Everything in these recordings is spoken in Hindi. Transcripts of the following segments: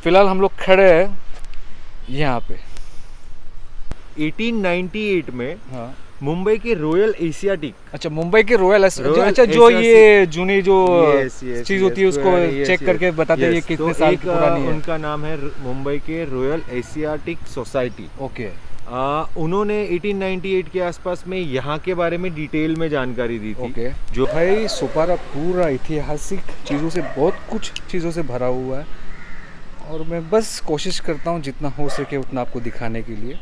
फिलहाल हम लोग खड़े हैं यहाँ पे। 1898 में हाँ, मुंबई के रॉयल एशियाटिक, अच्छा मुंबई के रॉयल रॉयल अच्छा जो एशिया ये जूनी जो यस यस चीज़ होती है उसको चेक करके बताते हैं ये कितने साल की पुरानी है। उनका नाम है मुंबई के रॉयल एशियाटिक सोसाइटी। ओके। उन्होंने 1898 के आसपास में यहाँ के बारे में डिटेल में जानकारी दी थी। ओके जो भाई सोपारा पूरा ऐतिहासिक चीज़ों से बहुत कुछ चीज़ों से भरा हुआ है और मैं बस कोशिश करता हूँ जितना हो सके उतना आपको दिखाने के लिए।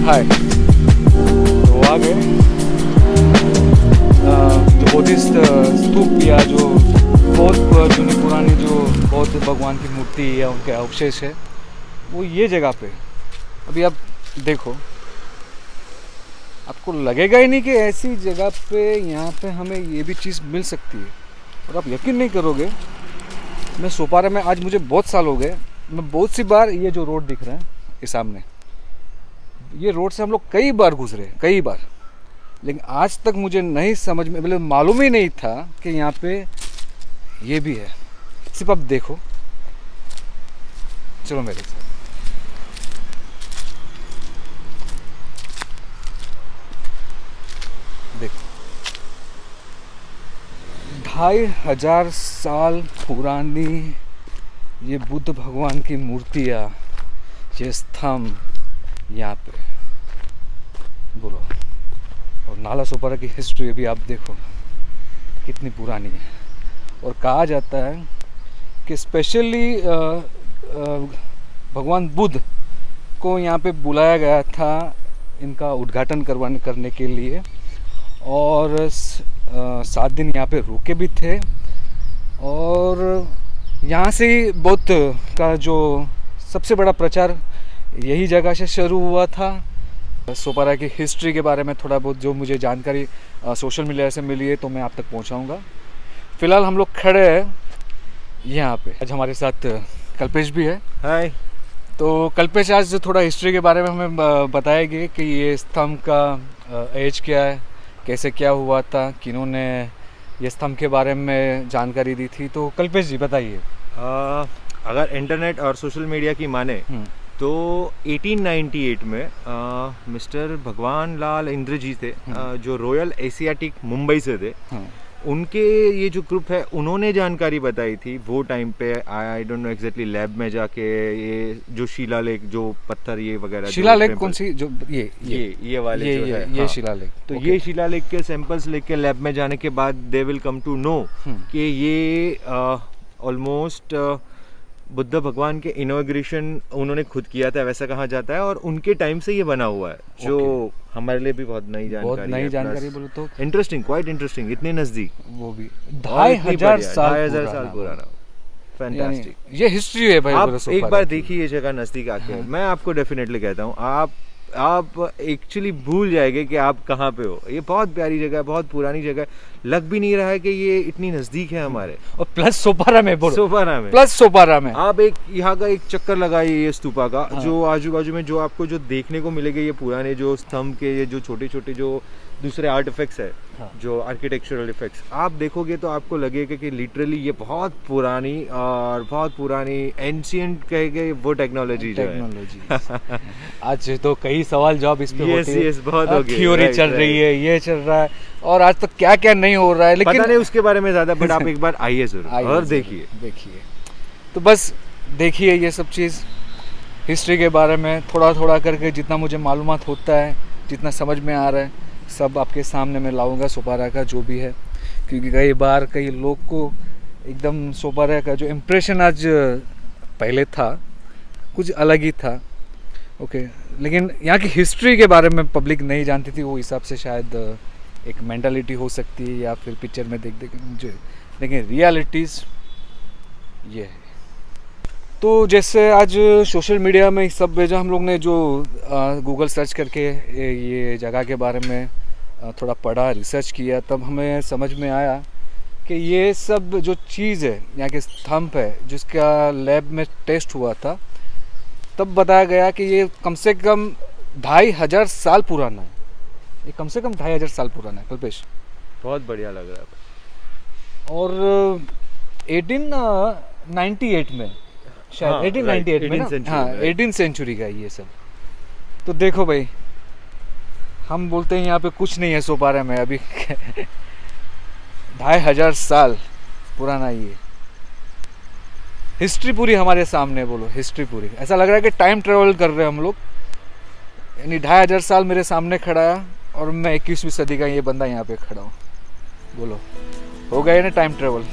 हाय, तो आ गए जो बुद्धिस्ट स्तूप या जो बहुत जूनी पुरानी जो बौद्ध भगवान की मूर्ति या उनके अवशेष है वो ये जगह पे। अभी आप देखो, आपको लगेगा ही नहीं कि ऐसी जगह पे यहाँ पे हमें ये भी चीज़ मिल सकती है। और आप यकीन नहीं करोगे, मैं सोपारा में आज मुझे बहुत साल हो गए, मैं बहुत सी बार ये जो रोड दिख रहा है ये सामने, ये रोड से हम लोग कई बार गुजरे, कई बार, लेकिन आज तक मुझे नहीं समझ में, मतलब मालूम ही नहीं था कि यहाँ पे ये भी है। सिर्फ आप देखो, चलो मेरे साथ। देखो 2500 साल पुरानी ये बुद्ध भगवान की मूर्तियाँ, ये स्तंभ यहाँ पे, बोलो। और नाला सोपारा की हिस्ट्री भी आप देखो कितनी पुरानी है। और कहा जाता है कि स्पेशली भगवान बुद्ध को यहाँ पे बुलाया गया था इनका उद्घाटन करने के लिए, और 7 दिन यहाँ पे रुके भी थे। और यहाँ से ही बौद्ध का जो सबसे बड़ा प्रचार यही जगह से शुरू हुआ था। सोपारा की हिस्ट्री के बारे में थोड़ा बहुत जो मुझे जानकारी सोशल मीडिया से मिली है तो मैं आप तक पहुंचाऊंगा। फ़िलहाल हम लोग खड़े हैं यहाँ पे। आज हमारे साथ कल्पेश भी है। हाय। तो कल्पेश आज थोड़ा हिस्ट्री के बारे में हमें बताएंगे कि ये स्तंभ का एज क्या है, कैसे क्या हुआ था, किन्होंने ये स्तंभ के बारे में जानकारी दी थी। तो कल्पेश जी बताइए। अगर इंटरनेट और सोशल मीडिया की माने तो 1898 में मिस्टर भगवान लाल इंद्र जी थे, जो रॉयल एशियाटिक मुंबई से थे। उनके ये जो ग्रुप है उन्होंने जानकारी बताई थी वो टाइम पे। I don't know exactly, lab में जाके ये जो शिलालेख, जो पत्थर ये वगैरह, शिलालेख कौन सी, जो ये वाले ये, जो है, ये शिलालेख, तो ये शिलालेख के सैंपल्स लेके लैब में जाने के बाद they will come to know कि ये ऑलमोस्ट बुद्ध भगवान के इनॉग्रेशन उन्होंने खुद किया था, वैसा कहा जाता है। और उनके टाइम से ये बना हुआ है, जो हमारे लिए भी बहुत नई जानकारी बोलो तो इंटरेस्टिंग, क्वाइट इंटरेस्टिंग। इतने नजदीक, वो भी 2500 साल पुराना। फैंटास्टिक, ये हिस्ट्री है भाई। आप एक बार देखिए ये जगह नजदीक आके। मैं आपको डेफिनेटली कहता हूँ, आप आप एक्चुअली भूल जाएंगे कि आप कहाँ पे हो। ये बहुत प्यारी जगह है, बहुत पुरानी जगह है, लग भी नहीं रहा है कि ये इतनी नज़दीक है हमारे। और प्लस सोपारा में बोलो, सोपारा में, प्लस सोपारा में आप एक यहाँ का एक चक्कर लगाइए ये स्तूपा का। हाँ। जो आजू बाजू में जो आपको जो देखने को मिलेगा, ये पुराने जो स्तंभ के ये जो छोटे छोटे जो दूसरे आर्ट इफेक्ट्स है, हाँ। जो आर्किटेक्चरल इफेक्ट्स आप देखोगे तो आपको लगेगा कि लिटरली ये बहुत पुरानी और बहुत पुरानी एंशियंट कहेंगे वो टेक्नोलॉजी जो है। टेक्नोलॉजी आज तो कई सवाल जवाब इस पे Yes, होते हैं। yes, बहुत हो गए, थ्योरी right, चल रही right. है, ये चल रहा है, और आज तक क्या क्या नहीं हो रहा है, लेकिन पता नहीं उसके बारे में ज्यादा, बट आप एक बार आइए जरूर आइए और जरूर, देखिए। तो बस देखिए ये सब चीज़ हिस्ट्री के बारे में थोड़ा थोड़ा करके जितना मुझे मालूमात होता है, जितना समझ में आ रहा है, सब आपके सामने मैं लाऊंगा सोपारा का जो भी है। क्योंकि कई बार कई लोग को एकदम सोपारा का जो इम्प्रेशन आज पहले था कुछ अलग ही था, ओके। लेकिन यहाँ की हिस्ट्री के बारे में पब्लिक नहीं जानती थी, वो हिसाब से शायद एक मेंटालिटी हो सकती है या फिर पिक्चर में देख देख मुझे, लेकिन रियलिटीज़ ये है। तो जैसे आज सोशल मीडिया में सब भेजा हम लोग ने, जो गूगल सर्च करके ये जगह के बारे में थोड़ा पढ़ा, रिसर्च किया, तब हमें समझ में आया कि ये सब जो चीज़ है यहाँ के स्तंभ है, जिसका लैब में टेस्ट हुआ था, तब बताया गया कि ये कम से कम 2500 साल पुराना है। ये कम से कम 2500 साल पुराना है कल्पेश। बहुत बढ़िया लग रहा है। और 1898 में शायद, हाँ, 1898 में 18th ना, century हाँ में, 18 सेंचुरी का ये सब। तो देखो भाई, हम बोलते हैं यहाँ पे कुछ नहीं है सोपारा में अभी 2500 साल पुराना ये हिस्ट्री पूरी हमारे सामने। बोलो हिस्ट्री पूरी, ऐसा लग रहा है कि टाइम ट्रेवल कर रहे हैं हम लोग। यानी 2500 साल मेरे सामने खड़ा है और मैं 21वीं सदी का ये बंदा यहाँ पे खड़ा हूँ। बोलो हो गया ना टाइम ट्रेवल।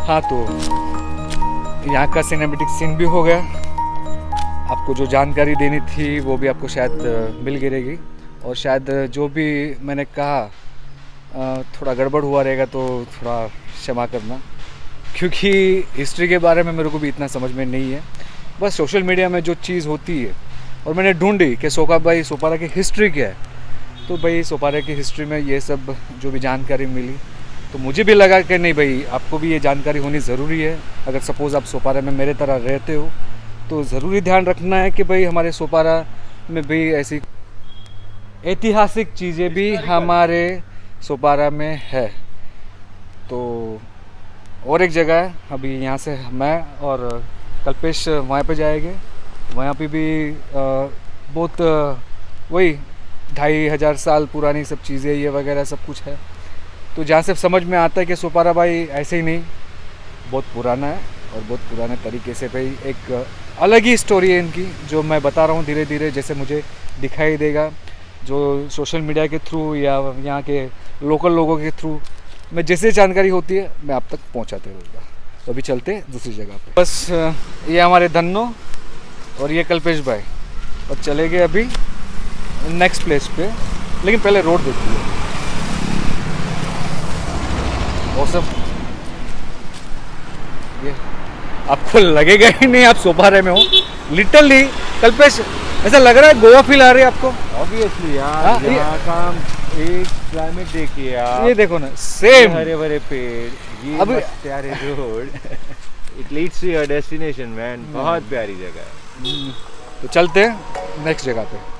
हाँ, तो यहाँ का सिनेमेटिक सीन भी हो गया। आपको जो जानकारी देनी थी वो भी आपको शायद मिल गिरेगी, और शायद जो भी मैंने कहा थोड़ा गड़बड़ हुआ रहेगा तो थोड़ा क्षमा करना, क्योंकि हिस्ट्री के बारे में मेरे को भी इतना समझ में नहीं है। बस सोशल मीडिया में जो चीज़ होती है, और मैंने ढूंढी कि सोपारा की हिस्ट्री क्या है, तो भाई सोपारा की हिस्ट्री में ये सब जो भी जानकारी मिली, तो मुझे भी लगा कि नहीं भाई, आपको भी ये जानकारी होनी ज़रूरी है। अगर सपोज़ आप सोपारा में मेरे तरह रहते हो तो ज़रूरी ध्यान रखना है कि भाई हमारे सोपारा में भी ऐसी ऐतिहासिक चीज़ें भी हमारे सोपारा में है। तो और एक जगह है, अभी यहाँ से मैं और कल्पेश वहाँ पे जाएंगे। वहाँ पे भी बहुत वही 2500 साल पुरानी सब चीज़ें ये वगैरह सब कुछ है। तो जहाँ से समझ में आता है कि सोपारा भाई ऐसे ही नहीं, बहुत पुराना है और बहुत पुराने तरीके से भाई एक अलग ही स्टोरी है इनकी, जो मैं बता रहा हूँ धीरे धीरे जैसे मुझे दिखाई देगा, जो सोशल मीडिया के थ्रू या यहाँ के लोकल लोगों के थ्रू मैं जैसे जानकारी होती है मैं आप तक पहुँचाते रहूँगा। तो अभी चलते हैं दूसरी जगह पे। बस ये हमारे धन्नो और ये कल्पेश भाई और चले गए अभी नेक्स्ट प्लेस पे, लेकिन पहले रोड देखिए मौसम। ये आपको लगेगा ही नहीं आप सोपारे में हो, लिटरली कल्पेश ऐसा लग रहा है गोवा फील आ रही है आपको। ऑब्वियसली यार, हाँ, यहाँ का एक क्लाइमेट देखिए आप, ये देखो ना सेम हरे भरे पेड़, ये अभी- मस्त प्यारे road, it leads to your destination man. बहुत प्यारी जगह है। तो चलते हैं नेक्स्ट जगह पे।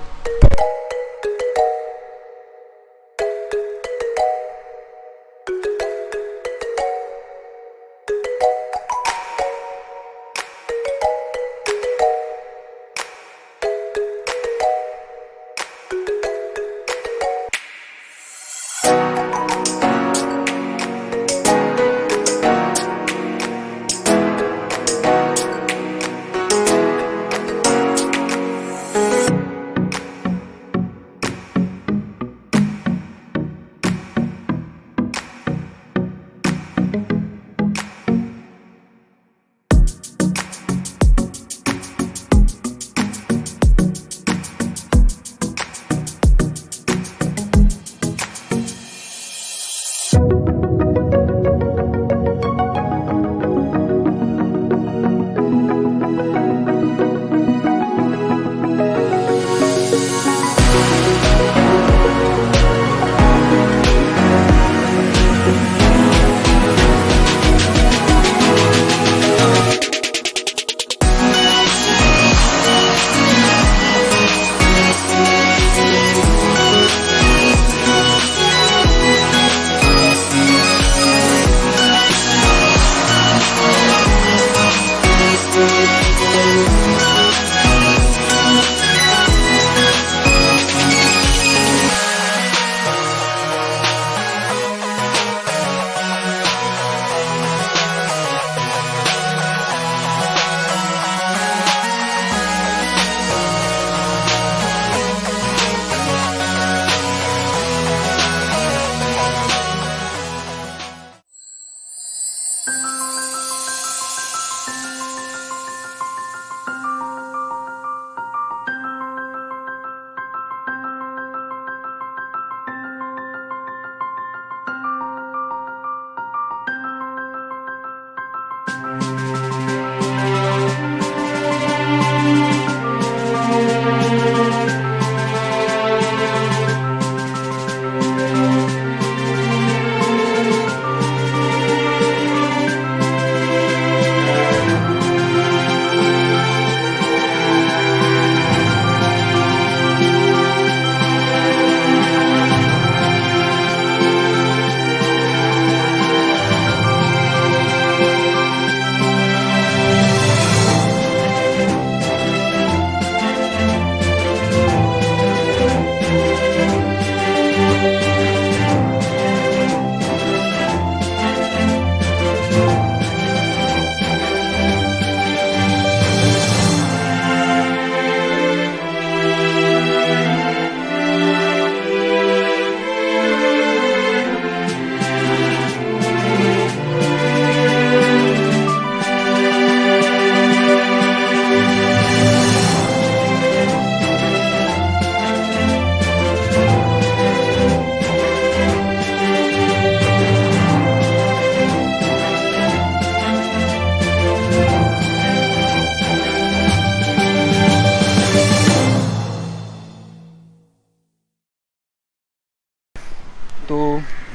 तो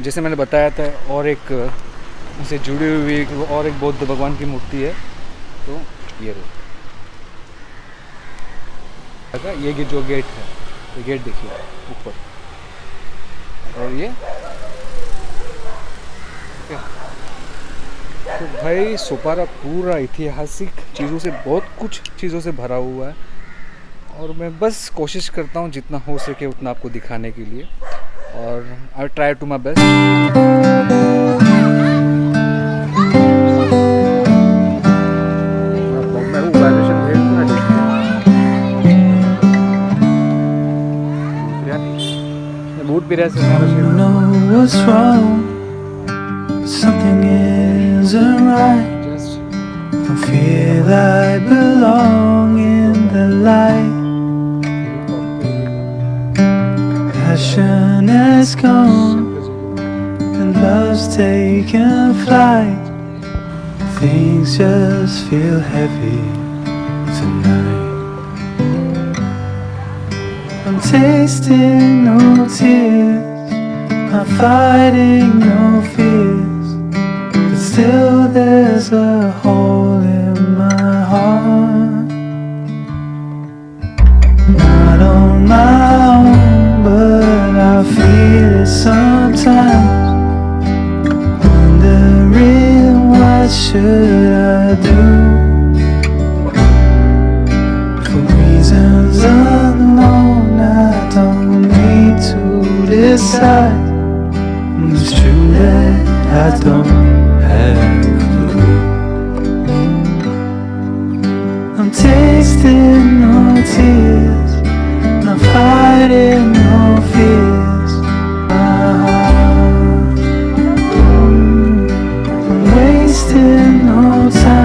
जैसे मैंने बताया था और एक उनसे जुड़ी हुई और एक बौद्ध भगवान की मूर्ति है। तो ये देखो ये जो गेट है, ये गेट देखिए ऊपर, और ये क्या, तो भाई सोपारा पूरा ऐतिहासिक चीज़ों से, बहुत कुछ चीज़ों से भरा हुआ है, और मैं बस कोशिश करता हूँ जितना हो सके उतना आपको दिखाने के लिए, और I try to my best. inspiração nela I chega. know what's wrong, but something isn't right. Just Don't feel I belong in the light. Passion has gone and love's taken flight. Things just feel heavy tonight. I'm tasting no tears, I'm fighting no fears, but still there's a hole in my heart. Not on my own, but I feel it sometimes. Wondering what should I do? For reasons unknown, I don't need to decide. It's true that I don't have a clue. I'm tasting no tears, not fighting no fears. I'm wasting no time.